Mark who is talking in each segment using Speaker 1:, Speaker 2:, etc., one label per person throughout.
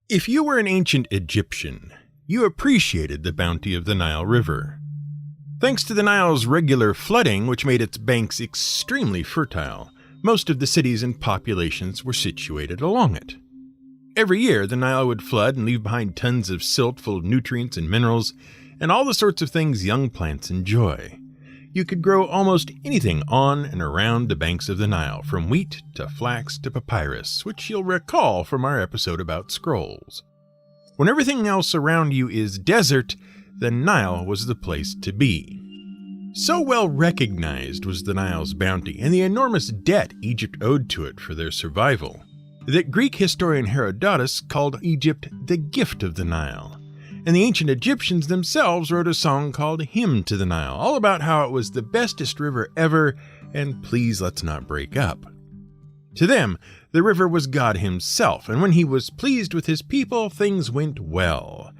Speaker 1: If you were an ancient Egyptian, you appreciated the bounty of the Nile River. Thanks to the Nile's regular flooding, which made its banks extremely fertile, most of the cities and populations were situated along it. Every year, the Nile would flood and leave behind tons of silt full of nutrients and minerals, and all the sorts of things young plants enjoy. You could grow almost anything on and around the banks of the Nile, from wheat to flax to papyrus, which you'll recall from our episode about scrolls. When everything else around you is desert, the Nile was the place to be. So well recognized was the Nile's bounty and the enormous debt Egypt owed to it for their survival, that Greek historian Herodotus called Egypt the gift of the Nile. And the ancient Egyptians themselves wrote a song called Hymn to the Nile, all about how it was the bestest river ever, and please let's not break up. To them, the river was God himself, and when he was pleased with his people, things went well.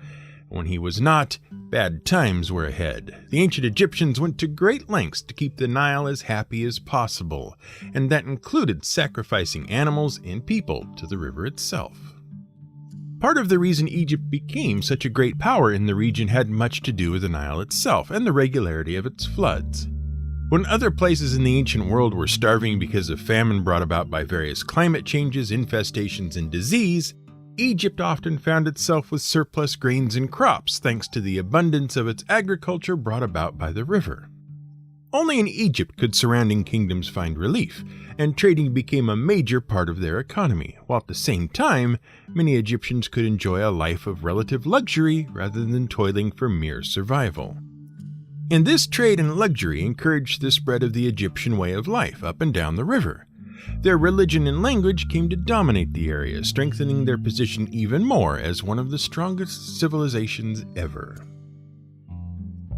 Speaker 1: When he was not, bad times were ahead. The ancient Egyptians went to great lengths to keep the Nile as happy as possible, and that included sacrificing animals and people to the river itself. Part of the reason Egypt became such a great power in the region had much to do with the Nile itself and the regularity of its floods. When other places in the ancient world were starving because of famine brought about by various climate changes, infestations, and disease, Egypt often found itself with surplus grains and crops thanks to the abundance of its agriculture brought about by the river. Only in Egypt could surrounding kingdoms find relief, and trading became a major part of their economy, while at the same time, many Egyptians could enjoy a life of relative luxury rather than toiling for mere survival. And this trade and luxury encouraged the spread of the Egyptian way of life up and down the river. Their religion and language came to dominate the area, strengthening their position even more as one of the strongest civilizations ever.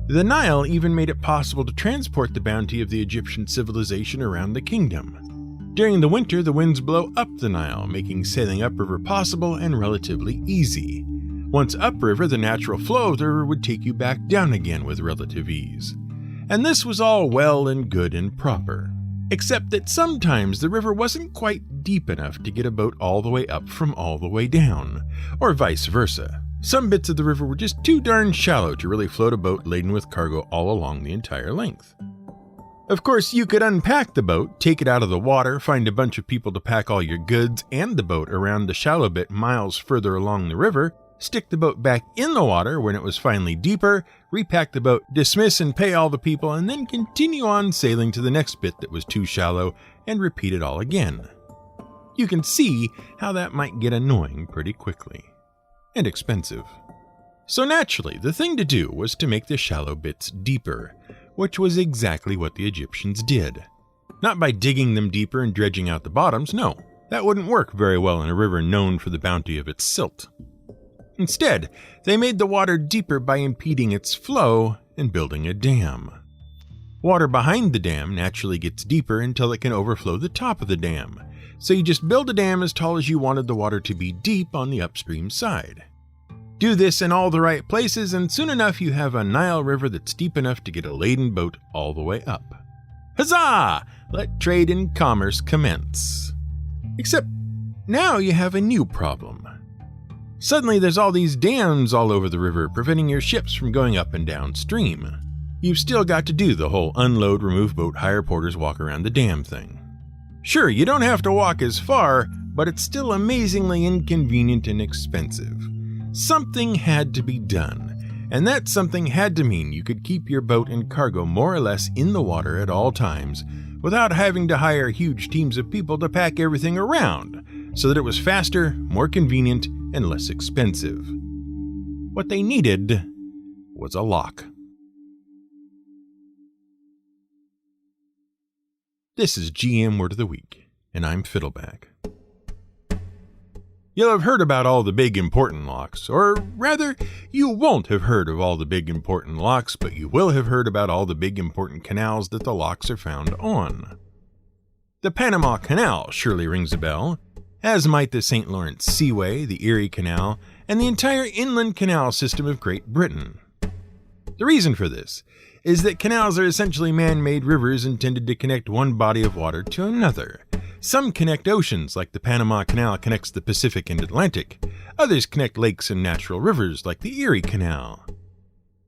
Speaker 1: The Nile even made it possible to transport the bounty of the Egyptian civilization around the kingdom. During the winter, the winds blow up the Nile, making sailing upriver possible and relatively easy. Once upriver, the natural flow of the river would take you back down again with relative ease. And this was all well and good and proper, except that sometimes the river wasn't quite deep enough to get a boat all the way up from all the way down, or vice versa. Some bits of the river were just too darn shallow to really float a boat laden with cargo all along the entire length. Of course, you could unpack the boat, take it out of the water, find a bunch of people to pack all your goods and the boat around the shallow bit miles further along the river, stick the boat back in the water when it was finally deeper, repack the boat, dismiss and pay all the people, and then continue on sailing to the next bit that was too shallow and repeat it all again. You can see how that might get annoying pretty quickly. And expensive. So naturally, the thing to do was to make the shallow bits deeper, which was exactly what the Egyptians did. Not by digging them deeper and dredging out the bottoms, no, that wouldn't work very well in a river known for the bounty of its silt. Instead, they made the water deeper by impeding its flow and building a dam. Water behind the dam naturally gets deeper until it can overflow the top of the dam. So you just build a dam as tall as you wanted the water to be deep on the upstream side. Do this in all the right places, and soon enough you have a Nile River that's deep enough to get a laden boat all the way up. Huzzah! Let trade and commerce commence. Except now you have a new problem. Suddenly there's all these dams all over the river preventing your ships from going up and downstream. You've still got to do the whole unload, remove boat, hire porters, walk around the dam thing. Sure, you don't have to walk as far, but it's still amazingly inconvenient and expensive. Something had to be done, and that something had to mean you could keep your boat and cargo more or less in the water at all times, without having to hire huge teams of people to pack everything around, so that it was faster, more convenient, and less expensive. What they needed was a lock. This is GM Word of the Week, and I'm Fiddleback. You'll have heard about all the big important locks, or rather, you won't have heard of all the big important locks, but you will have heard about all the big important canals that the locks are found on. The Panama Canal surely rings a bell, as might the St. Lawrence Seaway, the Erie Canal, and the entire inland canal system of Great Britain. The reason for this is that canals are essentially man-made rivers intended to connect one body of water to another, Some connect oceans, like the Panama Canal connects the Pacific and Atlantic. Others connect lakes and natural rivers, like the Erie Canal.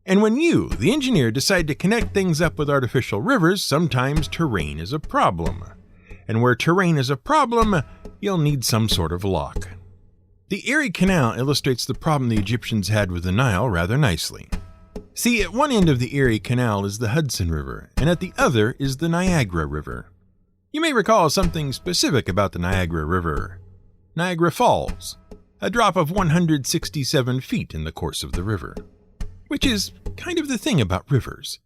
Speaker 1: And when you, the engineer, decide to connect things up with artificial rivers, sometimes terrain is a problem. And where terrain is a problem, you'll need some sort of lock. The Erie Canal illustrates the problem the Egyptians had with the Nile rather nicely. See, at one end of the Erie Canal is the Hudson River, and at the other is the Niagara River. You may recall something specific about the Niagara River. Niagara Falls, a drop of 167 feet in the course of the river. Which is kind of the thing about rivers.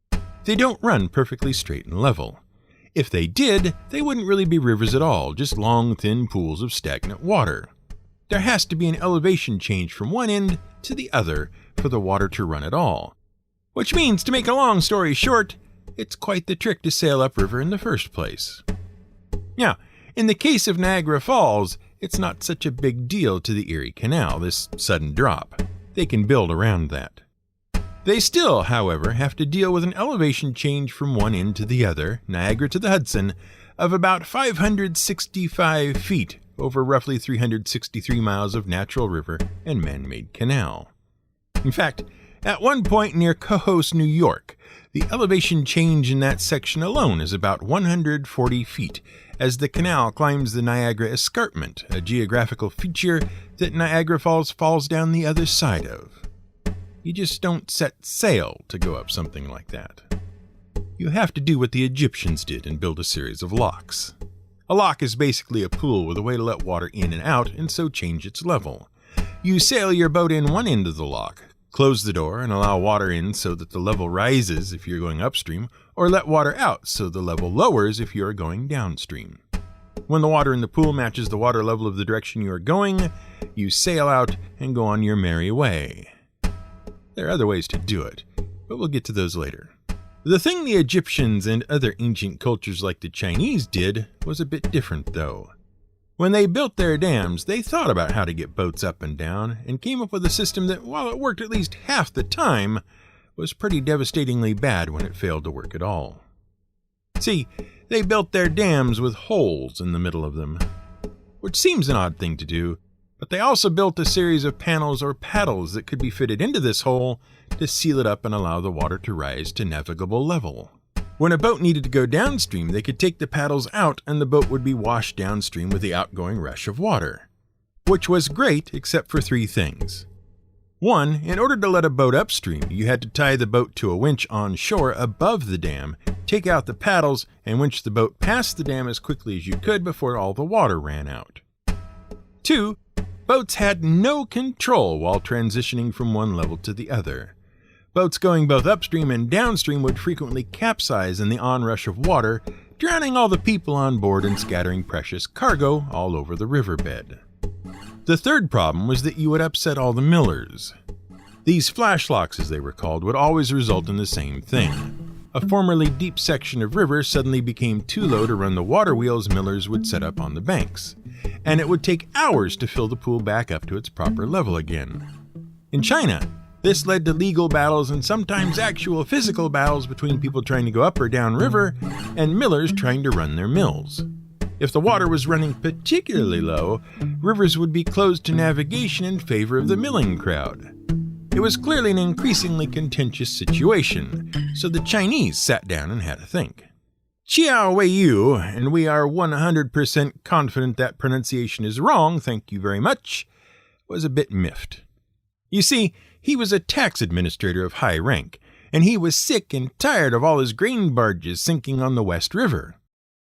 Speaker 1: They don't run perfectly straight and level. If they did, they wouldn't really be rivers at all, just long, thin pools of stagnant water. There has to be an elevation change from one end to the other for the water to run at all. Which means, to make a long story short, it's quite the trick to sail upriver in the first place. Now, in the case of Niagara Falls, it's not such a big deal to the Erie Canal, this sudden drop. They can build around that. They still, however, have to deal with an elevation change from one end to the other, Niagara to the Hudson, of about 565 feet over roughly 363 miles of natural river and man-made canal. In fact, at one point near Cohoes, New York, the elevation change in that section alone is about 140 feet as the canal climbs the Niagara Escarpment, a geographical feature that Niagara Falls falls down the other side of. You just don't set sail to go up something like that. You have to do what the Egyptians did and build a series of locks. A lock is basically a pool with a way to let water in and out and so change its level. You sail your boat in one end of the lock, close the door and allow water in so that the level rises if you're going upstream, or let water out so the level lowers if you are going downstream. When the water in the pool matches the water level of the direction you are going, you sail out and go on your merry way. There are other ways to do it, but we'll get to those later. The thing the Egyptians and other ancient cultures like the Chinese did was a bit different, though. When they built their dams, they thought about how to get boats up and down, and came up with a system that, while it worked at least half the time, was pretty devastatingly bad when it failed to work at all. See, they built their dams with holes in the middle of them, which seems an odd thing to do, but they also built a series of panels or paddles that could be fitted into this hole to seal it up and allow the water to rise to navigable level. When a boat needed to go downstream, they could take the paddles out and the boat would be washed downstream with the outgoing rush of water. Which was great except for three things. One, in order to let a boat upstream, you had to tie the boat to a winch on shore above the dam, take out the paddles, and winch the boat past the dam as quickly as you could before all the water ran out. Two, boats had no control while transitioning from one level to the other. Boats going both upstream and downstream would frequently capsize in the onrush of water, drowning all the people on board and scattering precious cargo all over the riverbed. The third problem was that you would upset all the millers. These flash locks, as they were called, would always result in the same thing. A formerly deep section of river suddenly became too low to run the water wheels millers would set up on the banks, and it would take hours to fill the pool back up to its proper level again. In China, this led to legal battles and sometimes actual physical battles between people trying to go up or down river and millers trying to run their mills. If the water was running particularly low, rivers would be closed to navigation in favor of the milling crowd. It was clearly an increasingly contentious situation, so the Chinese sat down and had a think. Chiao Wei-yu, and we are 100% confident that pronunciation is wrong, thank you very much, was a bit miffed. You see, he was a tax administrator of high rank, and he was sick and tired of all his grain barges sinking on the West River.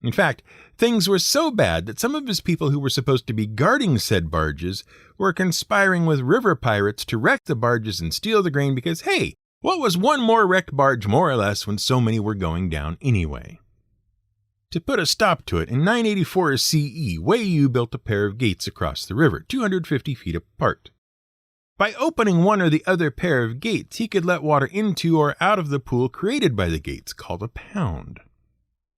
Speaker 1: In fact, things were so bad that some of his people who were supposed to be guarding said barges were conspiring with river pirates to wreck the barges and steal the grain because, hey, what was one more wrecked barge more or less when so many were going down anyway? To put a stop to it, in 984 CE, Wei-yu built a pair of gates across the river, 250 feet apart. By opening one or the other pair of gates, he could let water into or out of the pool created by the gates, called a pound.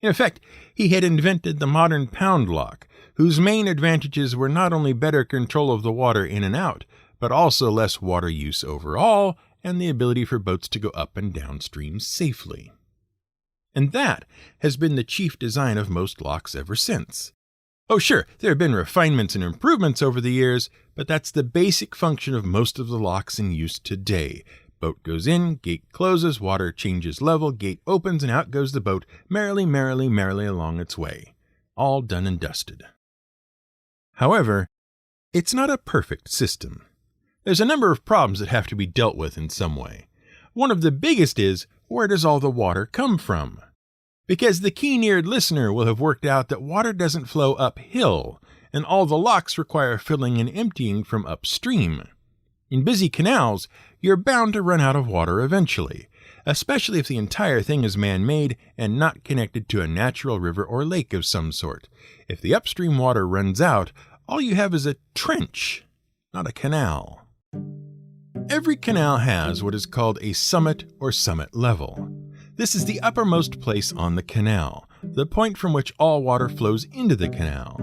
Speaker 1: In effect, he had invented the modern pound lock, whose main advantages were not only better control of the water in and out, but also less water use overall, and the ability for boats to go up and downstream safely. And that has been the chief design of most locks ever since. Oh sure, there have been refinements and improvements over the years, but that's the basic function of most of the locks in use today. Boat goes in, gate closes, water changes level, gate opens, and out goes the boat, merrily along its way. All done and dusted. However, it's not a perfect system. There's a number of problems that have to be dealt with in some way. One of the biggest is, where does all the water come from? Because the keen-eared listener will have worked out that water doesn't flow uphill, and all the locks require filling and emptying from upstream. In busy canals, you're bound to run out of water eventually, especially if the entire thing is man-made and not connected to a natural river or lake of some sort. If the upstream water runs out, all you have is a trench, not a canal. Every canal has what is called a summit or summit level. This is the uppermost place on the canal, the point from which all water flows into the canal.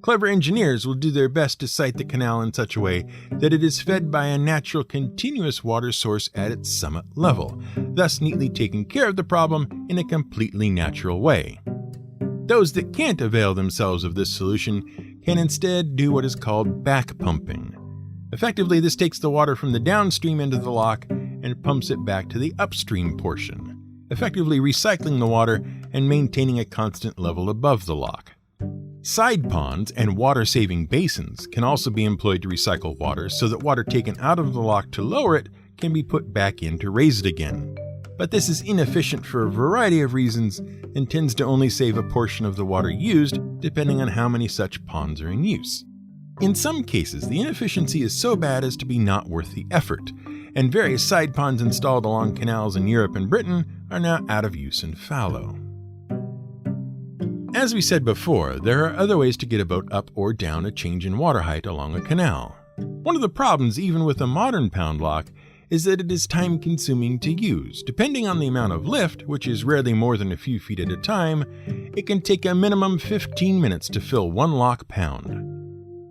Speaker 1: Clever engineers will do their best to site the canal in such a way that it is fed by a natural continuous water source at its summit level, thus neatly taking care of the problem in a completely natural way. Those that can't avail themselves of this solution can instead do what is called back pumping. Effectively, this takes the water from the downstream end of the lock and pumps it back to the upstream portion, effectively recycling the water and maintaining a constant level above the lock. Side ponds and water-saving basins can also be employed to recycle water so that water taken out of the lock to lower it can be put back in to raise it again. But this is inefficient for a variety of reasons and tends to only save a portion of the water used, depending on how many such ponds are in use. In some cases, the inefficiency is so bad as to be not worth the effort, and various side ponds installed along canals in Europe and Britain are now out of use and fallow. As we said before, there are other ways to get a boat up or down a change in water height along a canal. One of the problems, even with a modern pound lock, is that it is time-consuming to use. Depending on the amount of lift, which is rarely more than a few feet at a time, it can take a minimum 15 minutes to fill one lock pound,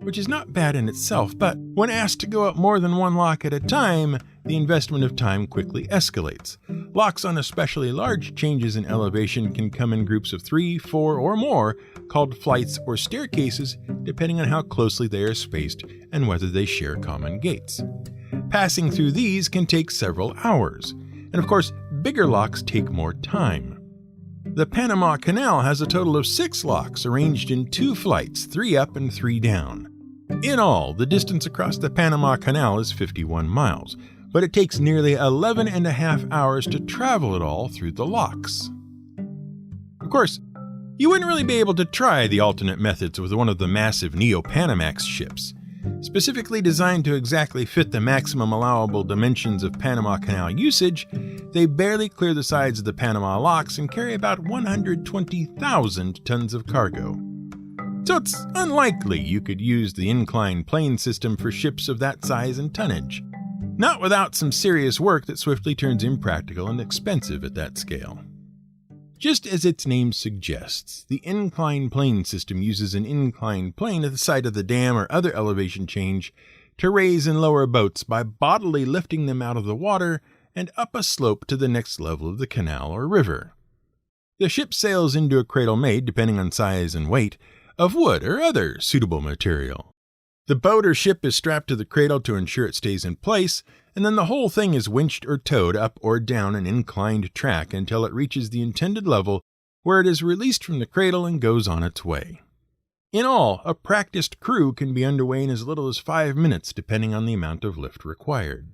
Speaker 1: which is not bad in itself, but when asked to go up more than one lock at a time, the investment of time quickly escalates. Locks on especially large changes in elevation can come in groups of 3, 4, or more, called flights or staircases, depending on how closely they are spaced and whether they share common gates. Passing through these can take several hours, and of course, bigger locks take more time. The Panama Canal has a total of 6 locks arranged in 2 flights, 3 up and 3 down. In all, the distance across the Panama Canal is 51 miles, but it takes nearly 11 and a half hours to travel it all through the locks. Of course, you wouldn't really be able to try the alternate methods with one of the massive Neo-Panamax ships. Specifically designed to exactly fit the maximum allowable dimensions of Panama Canal usage, they barely clear the sides of the Panama locks and carry about 120,000 tons of cargo. So it's unlikely you could use the inclined plane system for ships of that size and tonnage. Not without some serious work that swiftly turns impractical and expensive at that scale. Just as its name suggests, the inclined plane system uses an inclined plane at the side of the dam or other elevation change to raise and lower boats by bodily lifting them out of the water and up a slope to the next level of the canal or river. The ship sails into a cradle made, depending on size and weight, of wood or other suitable material. The boat or ship is strapped to the cradle to ensure it stays in place, and then the whole thing is winched or towed up or down an inclined track until it reaches the intended level, where it is released from the cradle and goes on its way. In all, a practiced crew can be underway in as little as 5 minutes, depending on the amount of lift required.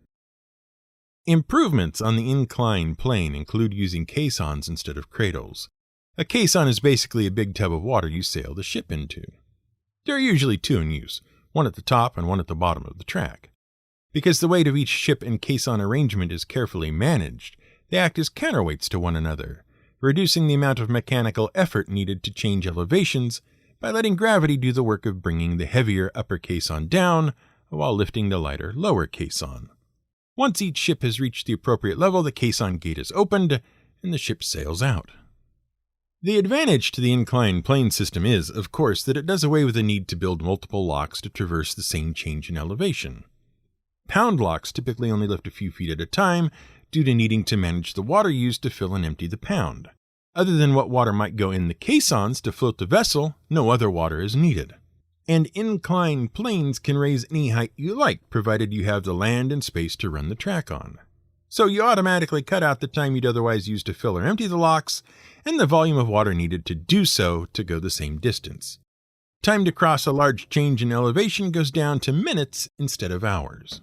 Speaker 1: Improvements on the inclined plane include using caissons instead of cradles. A caisson is basically a big tub of water you sail the ship into. There are usually 2 in use, one at the top and one at the bottom of the track. Because the weight of each ship and caisson arrangement is carefully managed, they act as counterweights to one another, reducing the amount of mechanical effort needed to change elevations by letting gravity do the work of bringing the heavier upper caisson down while lifting the lighter lower caisson. Once each ship has reached the appropriate level, the caisson gate is opened and the ship sails out. The advantage to the inclined plane system is, of course, that it does away with the need to build multiple locks to traverse the same change in elevation. Pound locks typically only lift a few feet at a time due to needing to manage the water used to fill and empty the pound. Other than what water might go in the caissons to float the vessel, no other water is needed. And inclined planes can raise any height you like, provided you have the land and space to run the track on. So you automatically cut out the time you'd otherwise use to fill or empty the locks, and the volume of water needed to do so to go the same distance. Time to cross a large change in elevation goes down to minutes instead of hours.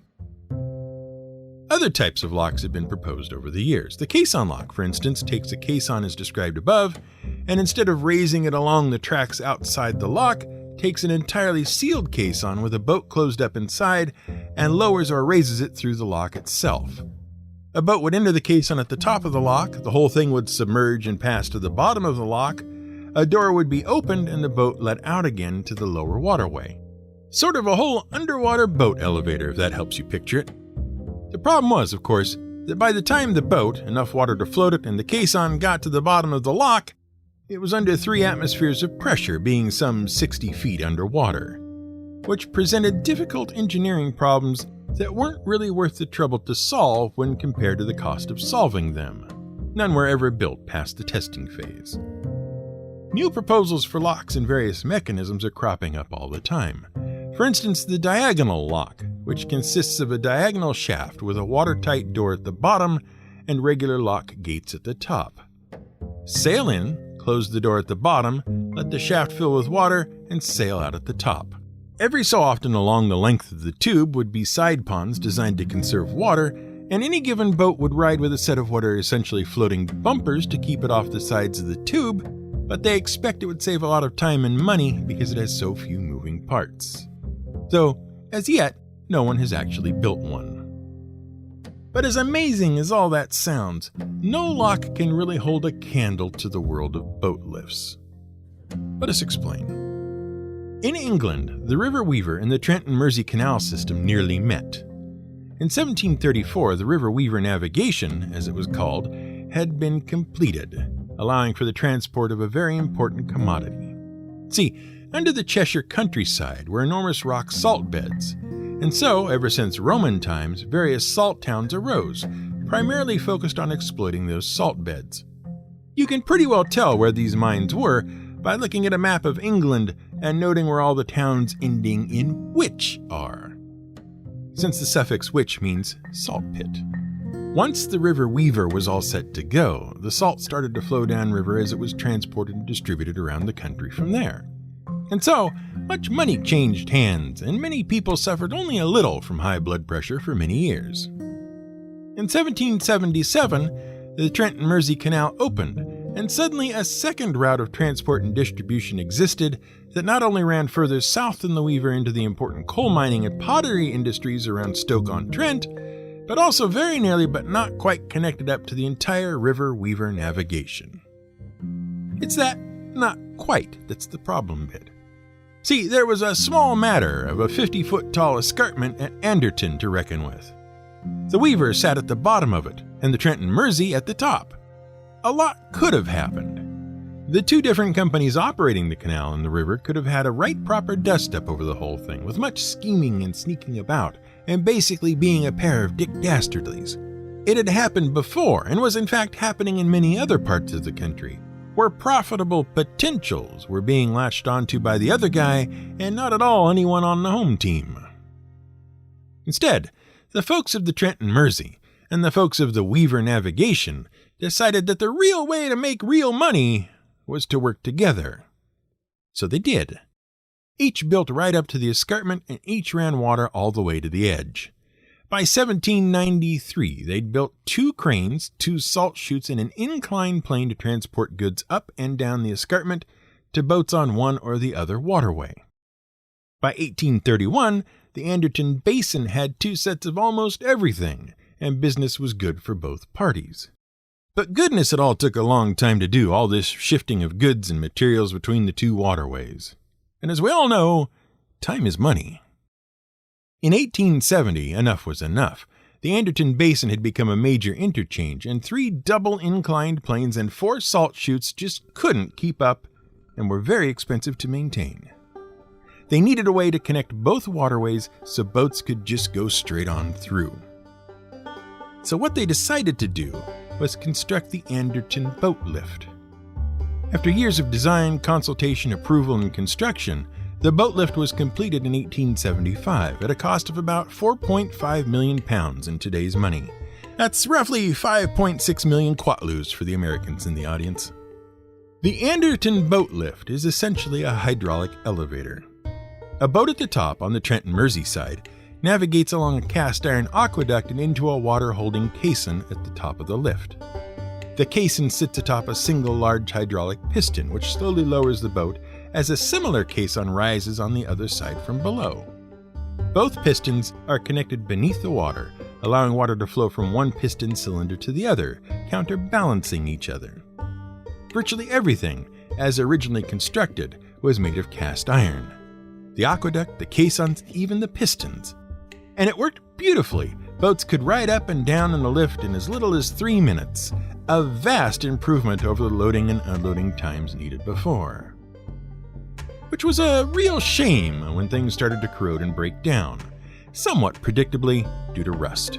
Speaker 1: Other types of locks have been proposed over the years. The caisson lock, for instance, takes a caisson as described above, and instead of raising it along the tracks outside the lock, takes an entirely sealed caisson with a boat closed up inside and lowers or raises it through the lock itself. A boat would enter the caisson at the top of the lock, the whole thing would submerge and pass to the bottom of the lock, a door would be opened and the boat let out again to the lower waterway. Sort of a whole underwater boat elevator, if that helps you picture it. The problem was, of course, that by the time the boat, enough water to float it, and the caisson got to the bottom of the lock, it was under 3 atmospheres of pressure, being some 60 feet underwater, which presented difficult engineering problems that weren't really worth the trouble to solve when compared to the cost of solving them. None were ever built past the testing phase. New proposals for locks and various mechanisms are cropping up all the time. For instance, the diagonal lock, which consists of a diagonal shaft with a watertight door at the bottom and regular lock gates at the top. Sail in, close the door at the bottom, let the shaft fill with water, and sail out at the top. Every so often along the length of the tube would be side ponds designed to conserve water, and any given boat would ride with a set of what are essentially floating bumpers to keep it off the sides of the tube, but they expect it would save a lot of time and money because it has so few moving parts. Though, as yet, no one has actually built one. But as amazing as all that sounds, no lock can really hold a candle to the world of boat lifts. Let us explain. In England, the River Weaver and the Trent and Mersey Canal system nearly met. In 1734, the River Weaver navigation, as it was called, had been completed, allowing for the transport of a very important commodity. See, under the Cheshire countryside were enormous rock salt beds, and so, ever since Roman times, various salt towns arose, primarily focused on exploiting those salt beds. You can pretty well tell where these mines were by looking at a map of England and noting where all the towns ending in "wich" are, since the suffix "wich" means salt pit. Once the River Weaver was all set to go, the salt started to flow downriver as it was transported and distributed around the country from there. And so, much money changed hands, and many people suffered only a little from high blood pressure for many years. In 1777, the Trent and Mersey Canal opened, and suddenly a second route of transport and distribution existed that not only ran further south than the Weaver into the important coal mining and pottery industries around Stoke-on-Trent, but also very nearly but not quite connected up to the entire River Weaver navigation. It's that "not quite" that's the problem bit. See, there was a small matter of a 50-foot-tall escarpment at Anderton to reckon with. The Weaver sat at the bottom of it, and the Trent and Mersey at the top. A lot could have happened. The two different companies operating the canal and the river could have had a right proper dust-up over the whole thing, with much scheming and sneaking about, and basically being a pair of Dick Dastardlies. It had happened before, and was in fact happening in many other parts of the country, where profitable potentials were being latched onto by the other guy and not at all anyone on the home team. Instead, the folks of the Trent and Mersey and the folks of the Weaver navigation decided that the real way to make real money was to work together. So they did. Each built right up to the escarpment and each ran water all the way to the edge. By 1793, they'd built 2 cranes, 2 salt chutes, and an inclined plane to transport goods up and down the escarpment to boats on one or the other waterway. By 1831, the Anderton Basin had 2 sets of almost everything, and business was good for both parties. But goodness, it all took a long time to do, all this shifting of goods and materials between the 2 waterways. And as we all know, time is money. In 1870, enough was enough. The Anderton Basin had become a major interchange, and 3 double inclined planes and 4 salt chutes just couldn't keep up and were very expensive to maintain. They needed a way to connect both waterways so boats could just go straight on through. So what they decided to do was construct the Anderton Boat Lift. After years of design, consultation, approval, and construction, the boat lift was completed in 1875 at a cost of about £4.5 million in today's money. That's roughly 5.6 million quatlus for the Americans in the audience. The Anderton boat lift is essentially a hydraulic elevator. A boat at the top on the Trent and Mersey side navigates along a cast iron aqueduct and into a water-holding caisson at the top of the lift. The caisson sits atop a single large hydraulic piston, which slowly lowers the boat as a similar caisson rises on the other side from below. Both pistons are connected beneath the water, allowing water to flow from one piston cylinder to the other, counterbalancing each other. Virtually everything, as originally constructed, was made of cast iron. The aqueduct, the caissons, even the pistons. And it worked beautifully. Boats could ride up and down in the lift in as little as 3 minutes, a vast improvement over the loading and unloading times needed before. Which was a real shame when things started to corrode and break down, somewhat predictably due to rust.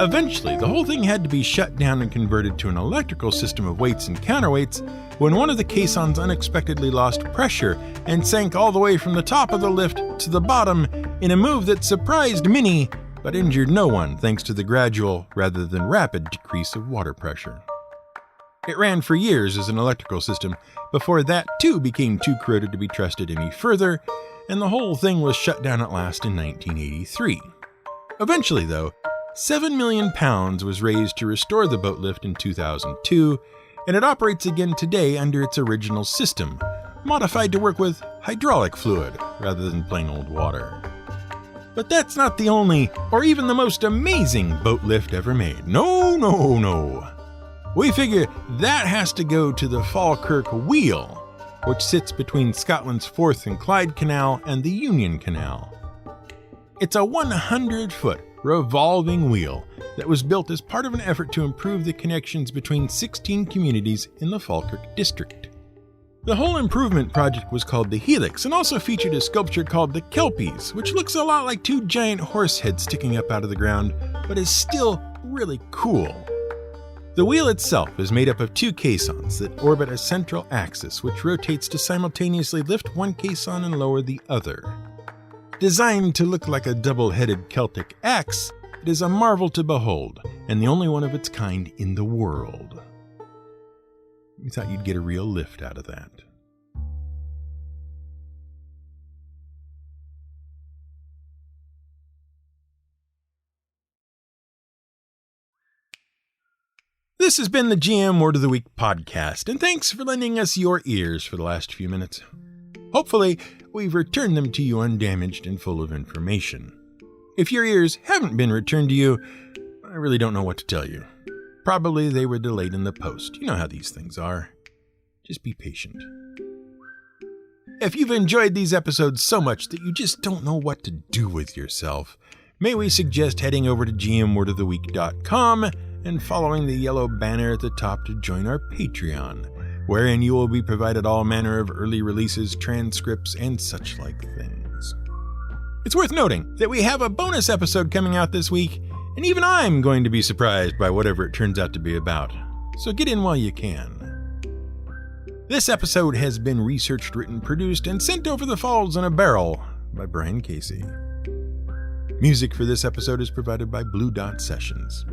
Speaker 1: Eventually, the whole thing had to be shut down and converted to an electrical system of weights and counterweights when one of the caissons unexpectedly lost pressure and sank all the way from the top of the lift to the bottom in a move that surprised many but injured no one thanks to the gradual rather than rapid decrease of water pressure. It ran for years as an electrical system before that too became too corroded to be trusted any further, and the whole thing was shut down at last in 1983. Eventually, though, £7 million was raised to restore the boat lift in 2002, and it operates again today under its original system, modified to work with hydraulic fluid rather than plain old water. But that's not the only, or even the most amazing boat lift ever made. No. We figure that has to go to the Falkirk Wheel, which sits between Scotland's Forth and Clyde Canal and the Union Canal. It's a 100-foot revolving wheel that was built as part of an effort to improve the connections between 16 communities in the Falkirk district. The whole improvement project was called the Helix and also featured a sculpture called the Kelpies, which looks a lot like two giant horse heads sticking up out of the ground, but is still really cool. The wheel itself is made up of two caissons that orbit a central axis, which rotates to simultaneously lift one caisson and lower the other. Designed to look like a double-headed Celtic axe, it is a marvel to behold, and the only one of its kind in the world. We thought you'd get a real lift out of that. This has been the GM Word of the Week podcast, and thanks for lending us your ears for the last few minutes. Hopefully, we've returned them to you undamaged and full of information. If your ears haven't been returned to you, I really don't know what to tell you. Probably they were delayed in the post. You know how these things are. Just be patient. If you've enjoyed these episodes so much that you just don't know what to do with yourself, may we suggest heading over to gmwordoftheweek.com and following the yellow banner at the top to join our Patreon, wherein you will be provided all manner of early releases, transcripts, and such like things. It's worth noting that we have a bonus episode coming out this week, and even I'm going to be surprised by whatever it turns out to be about, so get in while you can. This episode has been researched, written, produced, and sent over the falls in a barrel by Brian Casey. Music for this episode is provided by Blue Dot Sessions.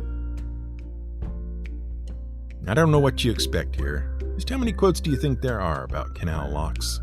Speaker 1: I don't know what you expect here. Just how many quotes do you think there are about canal locks?